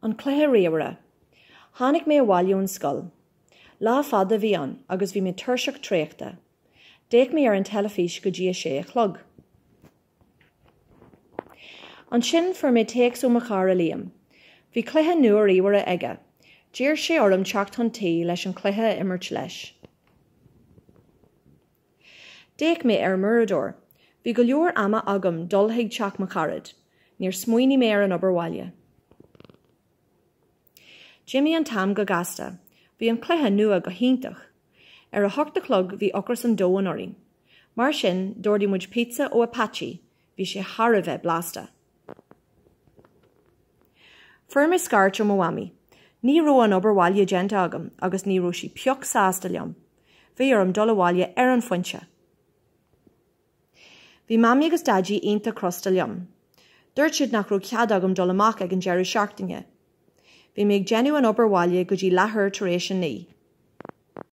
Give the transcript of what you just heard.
An Cluiche Riamhaire. Tháinig mé bhaile ón scoil. Lá fada bhí an, agus bhí mé tuirseach tréachta. Déic mé ar an telefís go dtí sé a chlog. An sin for mé téacs ó mo chara líam. Bhí Cluiche Nua Ríomhaireachta aige. Dír sé orm teacht an taí leis an cluiche imirt leis. Déic mé ar muradóir. Bhí go leor ama agam dul chuig teach mo charad. Níor smuoine mé ar an obair bhaile. Jimmy an tam go gasta. Bhí an Cluiche nua go híntach. Ar a hocht a clog bhí ochras an dó an orí. Mar sin, dúirdí muid pizza ó Apache, bhí sé thar a bheith blasta. Fuair mé scarrt ó mo wami. Ní ró an obair bhaile gent agam, agus ní ró sí peoch sásta liom. Bhí ar an dul bhaile ar an foinse. Bhí mami agus dadí aonta crosta liom. Dúirt siad nach ró cead agam dul amach ag an Jerry seachtainge. Bhí méid genú an obair bhaile go dtí láthair tar éis an ní.